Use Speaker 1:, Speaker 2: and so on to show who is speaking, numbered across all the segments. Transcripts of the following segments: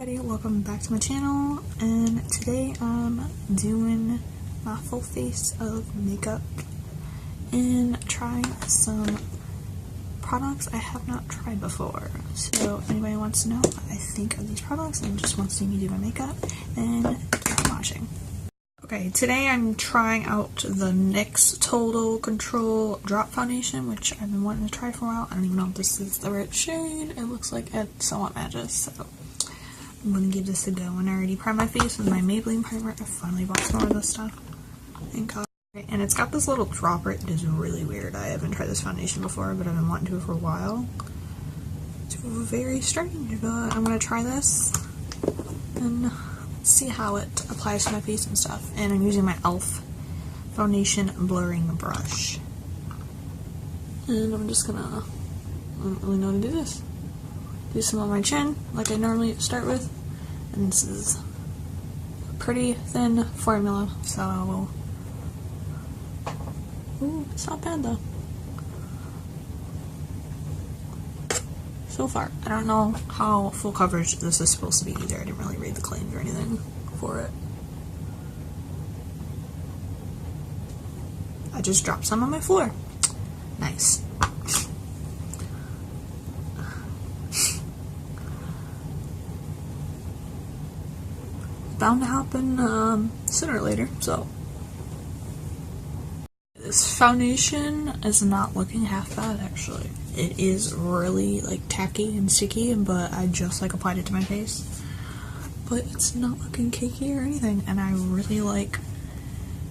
Speaker 1: Everybody, welcome back to my channel, and today I'm doing my full face of makeup and trying some products I have not tried before. So if anybody wants to know what I think of these products and just wants to see me do my makeup, then keep watching. Okay, today I'm trying out the NYX Total Control Drop Foundation, which I've been wanting to try for a while. I don't even know if this is the right shade. It looks like it somewhat matches, so I'm gonna give this a go. And I already primed my face with my Maybelline primer. I finally bought some more of this stuff in color. And it's got this little dropper. It is really weird. I haven't tried this foundation before, but I've been wanting to for a while. It's very strange, but I'm gonna try this and see how it applies to my face and stuff. And I'm using my e.l.f. foundation blurring brush. And I'm just gonna, I don't really know how to do this. Do some on my chin, like I normally start with. And this is a pretty thin formula, so ooh, it's not bad though. So far, I don't know how full coverage this is supposed to be either. I didn't really read the claims or anything for it. I just dropped some on my floor. Nice. Bound to happen sooner or later, so. This foundation is not looking half bad, actually. It is really like tacky and sticky, but I just like applied it to my face. But it's not looking cakey or anything, and I really like,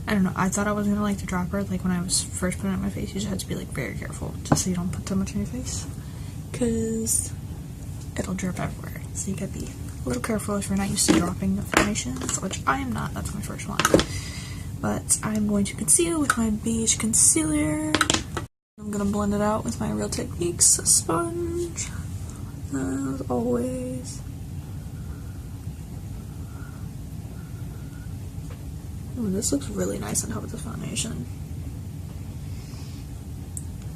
Speaker 1: I don't know, I thought I was gonna like the dropper, like when I was first putting it on my face. You just have to be like very careful, just so you don't put too much on your face, because it'll drip everywhere. So you gotta be a little careful if you're not used to dropping the foundations, which I am not. That's my first one. But I'm going to conceal with my beige concealer. I'm going to blend it out with my Real Techniques sponge, as always. Ooh, this looks really nice on top of the foundation.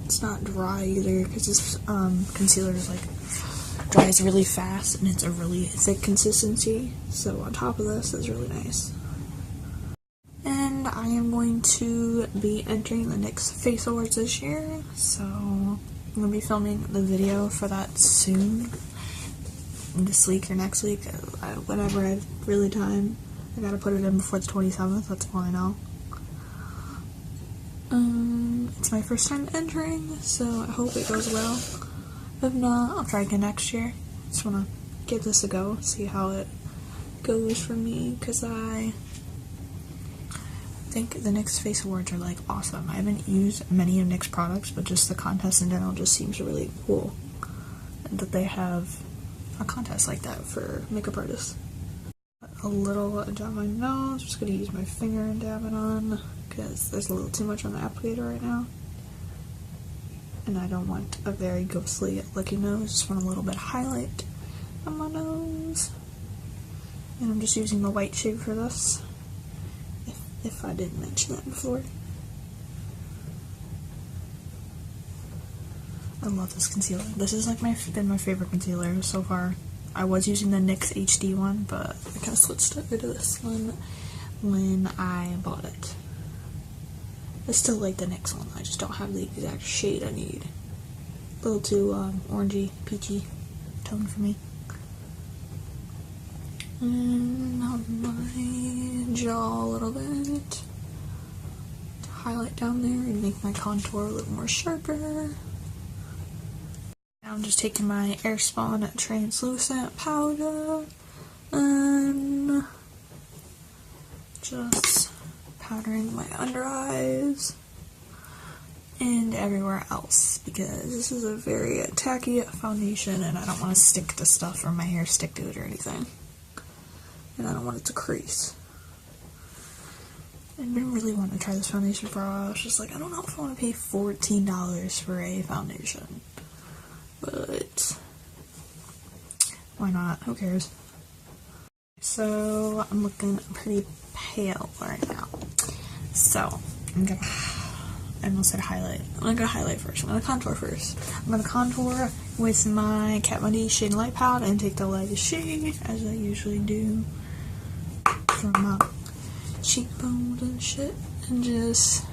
Speaker 1: It's not dry either, because this concealer is like dries really fast, and it's a really thick consistency. So on top of this, it's really nice. And I am going to be entering the NYX Face Awards this year, so I'm going to be filming the video for that soon. This week or next week, whenever I have really time. I gotta put it in before the 27th, that's all I know. It's my first time entering, so I hope it goes well. If not, I'll try again next year. Just want to give this a go, see how it goes for me, because I think the NYX Face Awards are like awesome. I haven't used many of NYX products, but just the contest in general just seems really cool that they have a contest like that for makeup artists. A little dab on my nose. Just gonna use my finger and dab it on because there's a little too much on the applicator right now, and I don't want a very ghostly looking nose. Just want a little bit of highlight on my nose, and I'm just using the white shade for this. If I didn't mention that before. I love this concealer. This is like been my favorite concealer so far. I was using the NYX HD one, but I kind of switched it to this one when I bought it. I still like the NYX one. I just don't have the exact shade I need. A little too orangey, peachy tone for me. And on my jaw a little bit to highlight down there and make my contour a little more sharper. Now I'm just taking my Airspun translucent powder and just powdering my under eyes and everywhere else, because this is a very tacky foundation and I don't want to stick to stuff or my hair stick to it or anything. And I don't want it to crease. I've been really wanting to try this foundation for a while. I was just like, I don't know if I want to pay $14 for a foundation. But why not? Who cares? So I'm looking pretty pale right now. So I'm gonna I almost said highlight. I'm gonna go highlight first. I'm gonna contour first. I'm gonna contour with my Kat Von D Shade and Light palette and take the lightest shade, as I usually do, from my cheekbones and shit, and just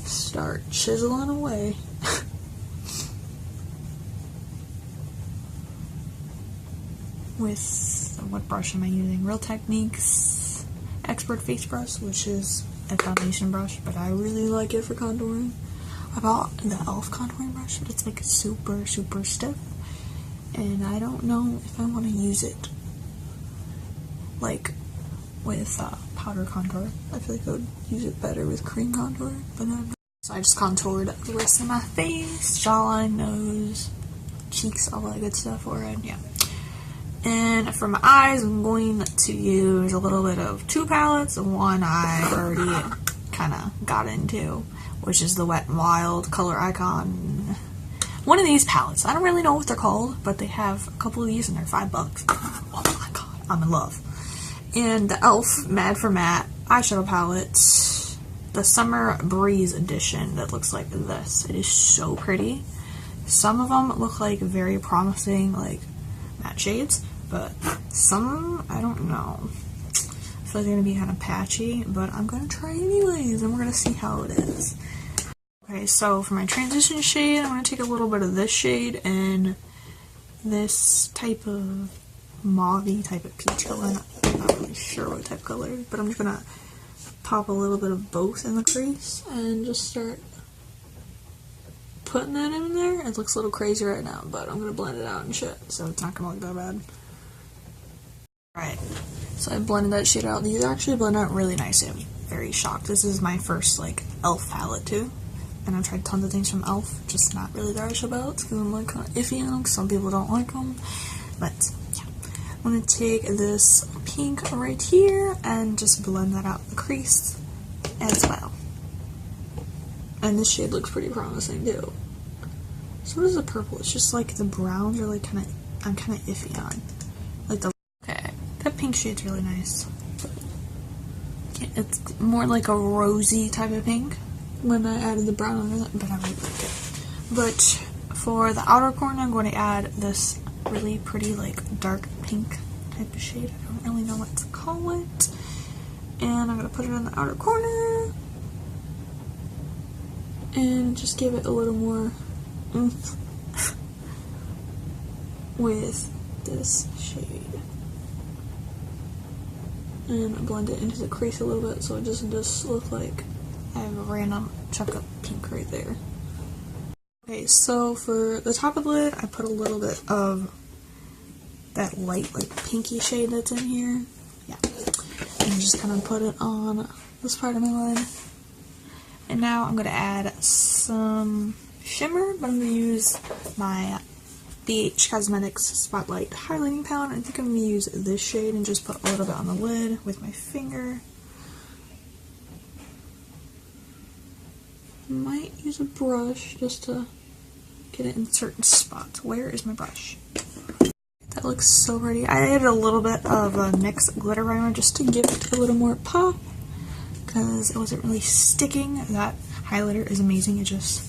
Speaker 1: start chiseling away. With, what brush am I using? Real Techniques Expert Face Brush, which is a foundation brush, but I really like it for contouring. I bought the e.l.f. contouring brush, but it's like super stiff, and I don't know if I want to use it like with powder contour. I feel like I would use it better with cream contour, but so I just contoured the rest of my face, jawline, nose, cheeks, all that good stuff, forehead, yeah. And for my eyes, I'm going to use a little bit of two palettes. One I already kind of got into, which is the Wet n Wild Color Icon. One of these palettes. I don't really know what they're called, but they have a couple of these and they're $5. Oh my god, I'm in love. And the e.l.f. Mad for Matte eyeshadow palette, the Summer Breeze edition, that looks like this. It is so pretty. Some of them look like very promising, like matte shades, but some, I don't know. I feel like they're gonna be kind of patchy, but I'm gonna try anyways, and we're gonna see how it is. Okay, so for my transition shade, I'm gonna take a little bit of this shade and this type of mauve-y type of peach color. I'm not really sure what type of color, but I'm just gonna pop a little bit of both in the crease and just start putting that in there. It looks a little crazy right now, but I'm gonna blend it out and shit, so it's not gonna look that bad. Alright, so I blended that shit out. These actually blend out really nice. I'm very shocked. This is my first, like, e.l.f. palette, too. And I've tried tons of things from e.l.f., just not really their eyeshadow palettes, because I'm, like, kind of iffy on them, because some people don't like them. But, yeah. I'm gonna take this pink right here, and just blend that out in the crease as well. And this shade looks pretty promising, too. So what is the purple? It's just, like, the browns are, like, I'm kind of iffy on. Like, the... Okay. That pink shade's really nice. It's more like a rosy type of pink when I added the brown under that, but I really like it. But for the outer corner, I'm going to add this really pretty, like, dark pink type of shade. I don't really know what to call it. And I'm going to put it on the outer corner. And just give it a little more oomph with this shade. And blend it into the crease a little bit so it doesn't just look like I have a random chunk of pink right there. Okay, so for the top of the lid, I put a little bit of that light, like, pinky shade that's in here. Yeah. And just kind of put it on this part of my lid. And now I'm going to add some shimmer, but I'm going to use my BH Cosmetics Spotlight Highlighting Palette. I think I'm going to use this shade and just put a little bit on the lid with my finger. I might use a brush just to get it in certain spots. Where is my brush? That looks so pretty. I added a little bit of a NYX glitter primer just to give it a little more pop because it wasn't really sticking. That highlighter is amazing. It just,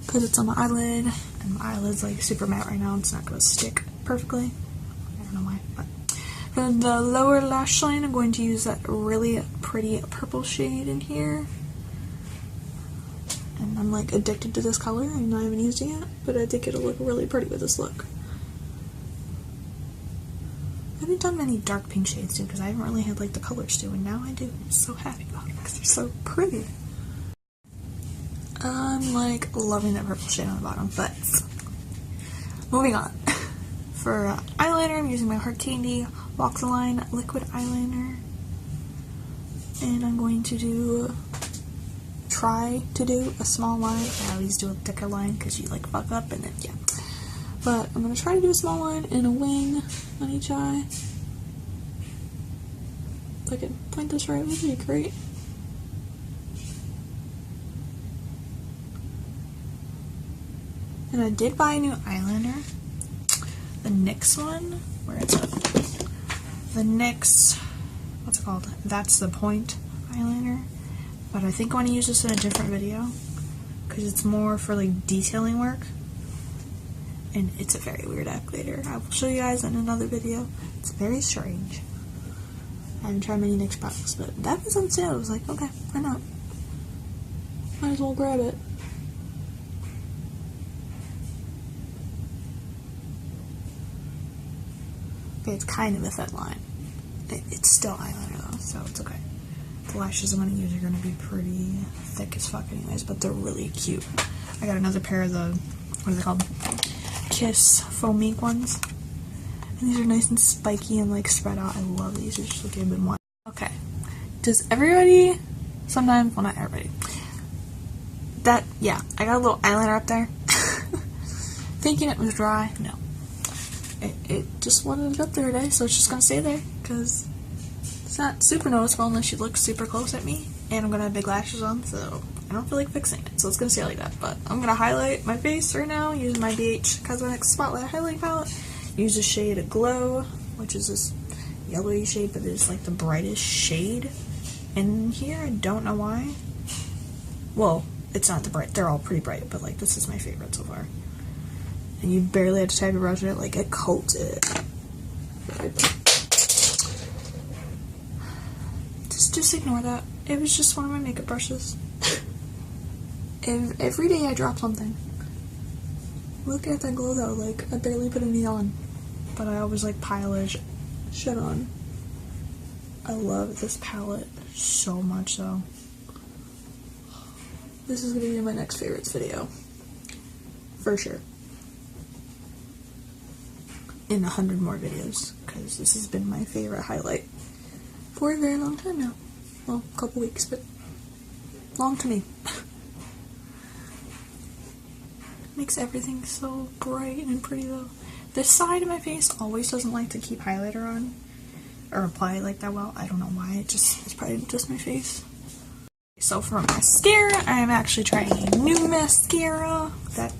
Speaker 1: because it's on my eyelid, and my eyelid's like super matte right now, it's not going to stick perfectly. I don't know why, but for the lower lash line, I'm going to use that really pretty purple shade in here. And I'm like addicted to this color, and I haven't used it yet, but I think it'll look really pretty with this look. I haven't done many dark pink shades too, because I haven't really had like the colors to, and now I do. I'm so happy about it because they're so pretty. I'm like loving that purple shade on the bottom, but moving on. For eyeliner, I'm using my Hard Candy Walk the Line liquid eyeliner, and I'm going to try to do a small line. I always do a thicker line because you like fuck up and then yeah. But I'm going to try to do a small line and a wing on each eye. If I can point this right, would be great. And I did buy a new eyeliner. The NYX one. Where is it? The NYX, what's it called? That's the Point eyeliner. but I think I want to use this in a different video because it's more for like detailing work, and it's a very weird activator. I will show you guys in another video. It's very strange. I haven't tried many NYX products, but that was on sale. I was like, okay, why not? Might as well grab it. Okay, it's kind of a thin line. It's still eyeliner though, so it's okay. The lashes I'm going to use are going to be pretty thick as fuck anyways, but they're really cute. I got another pair of the, what are they called? Kiss Foam Ink ones. And these are nice and spiky and like spread out. I love these. They're just looking a bit more. Okay. Does everybody, sometimes, well not everybody, yeah, I got a little eyeliner up there. Thinking it was dry. No. It just wanted it up there today, so it's just going to stay there because it's not super noticeable unless you look super close at me. And I'm going to have big lashes on, so I don't feel like fixing it. So it's going to stay like that. But I'm going to highlight my face right now using my BH Cosmetics Spotlight Highlight Palette. Use the shade Glow, which is this yellowy shade, but it's like the brightest shade in here. I don't know why. Well, it's not the bright. They're all pretty bright, but like this is my favorite so far. And you barely have to tap your brush in it, like it coats it. Just ignore that. It was just one of my makeup brushes. Every day I drop something. Look at that glow though, like I barely put any on. But I always like pile shit on. I love this palette so much though. This is gonna be my next favorites video. For sure. In 100 more videos, because this has been my favorite highlight for a very long time now. Well, a couple weeks, but long to me. Makes everything so bright and pretty though. This side of my face always doesn't like to keep highlighter on or apply it like that well. I don't know why. It's probably just my face. So for mascara, I am actually trying a new mascara that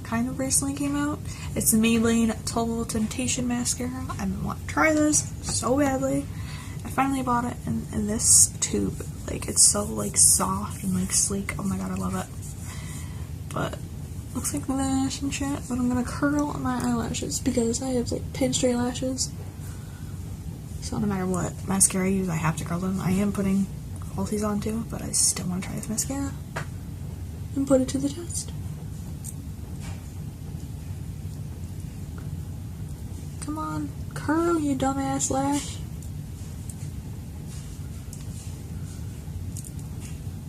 Speaker 1: kind of recently came out. It's the Maybelline Total Temptation Mascara. I've been wanting to try this so badly. I finally bought it in this tube. Like, it's so like soft and like sleek. Oh my god, I love it. But looks like lash and shit. But I'm gonna curl my eyelashes because I have like pin straight lashes. So no matter what mascara I use, I have to curl them. I am putting all these on too, but I still want to try this mascara and put it to the test. Come on, curl, you dumbass lash.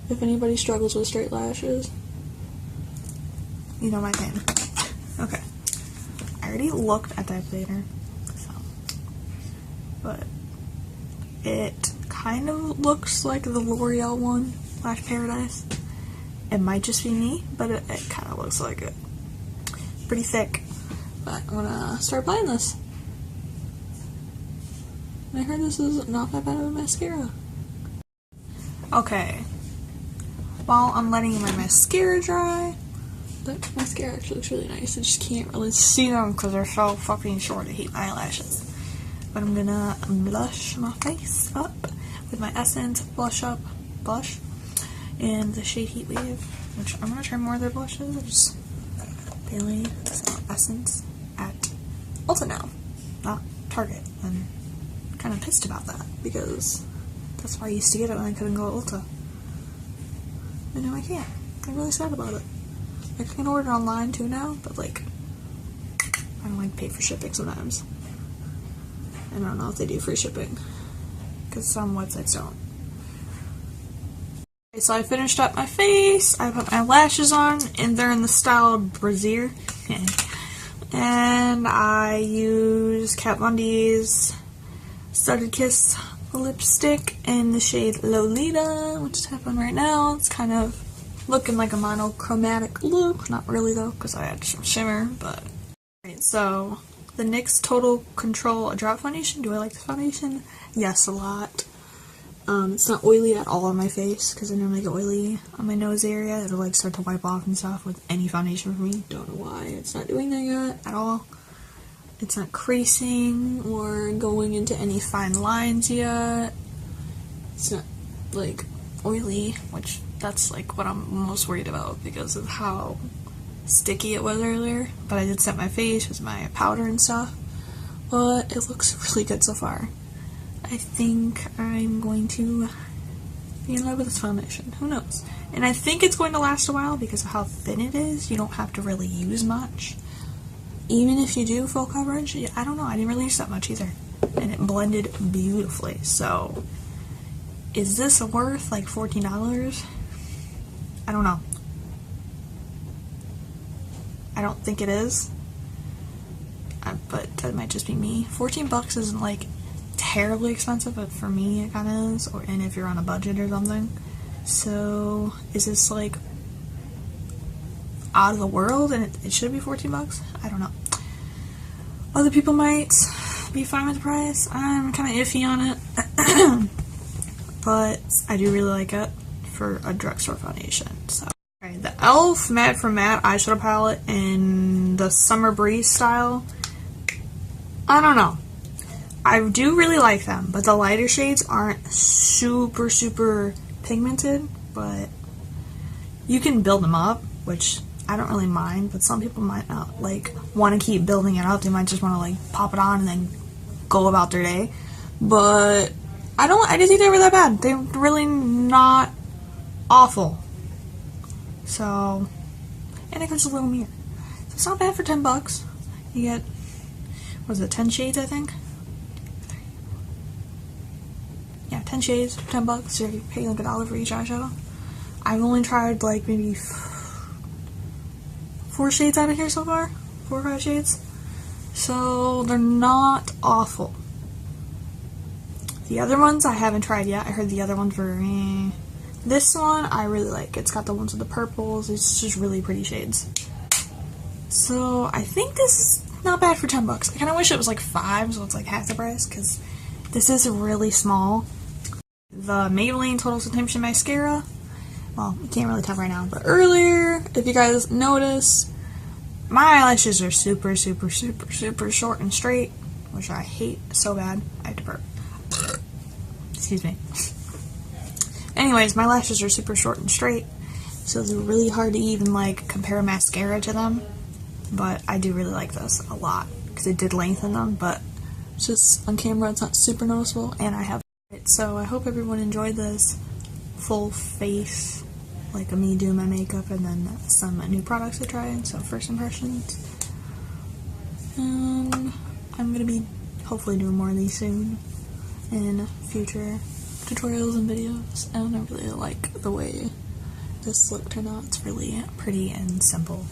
Speaker 1: If anybody struggles with straight lashes, you know my pain. Okay. I already looked at that later, so. But it kind of looks like the L'Oreal one, Lash Paradise. It might just be me, but it kind of looks like it. Pretty thick. But I'm gonna start applying this. I heard this is not that bad of a mascara. Okay. While I'm letting my mascara dry, the mascara actually looks really nice. I just can't really see them because they're so fucking short. I hate my eyelashes. But I'm gonna blush my face up with my Essence blush in the shade Heat Wave, which I'm gonna try more of their blushes. I just barely sell Essence at Ulta now, not Target. And I'm kind of pissed about that because that's where I used to get it when I couldn't go to Ulta. And now I can't. I'm really sad about it. Like, I can order online too now, but like, I don't like pay for shipping sometimes. And I don't know if they do free shipping, because some websites don't. Okay, so I finished up my face, I put my lashes on, and they're in the style Brazier. And I use Kat Von D's Studded Kiss lipstick in the shade Lolita, which I have on right now. It's kind of looking like a monochromatic look. Not really though, because I had some shimmer, but... Alright, so the NYX Total Control Drop Foundation. Do I like this foundation? Yes, a lot. It's not oily at all on my face, because I normally get oily on my nose area. It'll like start to wipe off and stuff with any foundation for me. Don't know why. It's not doing that yet at all. It's not creasing or going into any fine lines yet. It's not, like, oily, which that's like what I'm most worried about because of how sticky it was earlier. But I did set my face with my powder and stuff, but it looks really good so far. I think I'm going to be in love with this foundation. Who knows? And I think it's going to last a while because of how thin it is. You don't have to really use much. Even if you do full coverage, I don't know, I didn't really use that much either. And it blended beautifully. So, is this worth like $14? I don't know. I don't think it is. But that might just be me. 14 bucks isn't like terribly expensive, but for me it kind of is. And if you're on a budget or something. So, is this like out of the world and it should be 14 bucks? I don't know. Other people might be fine with the price. I'm kind of iffy on it. But I do really like it for a drugstore foundation. So, okay, the e.l.f. Matte for Matte eyeshadow palette in the Summer Breeze style. I don't know. I do really like them, but the lighter shades aren't super, super pigmented, but you can build them up, which I don't really mind, but some people might not like want to keep building it up. They might just want to like pop it on and then go about their day. But I didn't think they were that bad. They're really not awful. So, and it comes with a little mirror. So it's not bad for 10 bucks. You get, what is it, 10 shades I think? Yeah, 10 shades, 10 bucks. So you pay like $1 for each eyeshadow. I've only tried like maybe 4 shades out of here so far. 4 or 5 shades. So they're not awful. The other ones I haven't tried yet. I heard the other ones were This one I really like. It's got the ones with the purples. It's just really pretty shades. So I think this is not bad for 10 bucks. I kind of wish it was like 5, so it's like half the price, because this is really small. The Maybelline Total Temptation Mascara. Well, you can't really tell right now, but earlier, if you guys notice, my eyelashes are super, super, super, super short and straight, which I hate so bad. I have to burp. Excuse me. Anyways, my lashes are super short and straight, so they're really hard to even like compare mascara to them. But I do really like this a lot because it did lengthen them, but it's just on camera it's not super noticeable, and I have it. So I hope everyone enjoyed this full face, like me doing my makeup and then some new products I tried. So first impressions. I'm gonna be hopefully doing more of these soon in future tutorials and videos, and I really like the way this look turned out. It's really pretty and simple.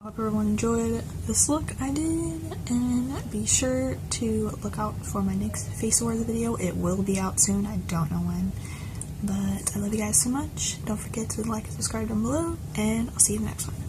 Speaker 1: I hope everyone enjoyed this look I did, and be sure to look out for my next face awards video. It will be out soon, I don't know when, but I love you guys so much. Don't forget to like and subscribe down below, and I'll see you in the next one.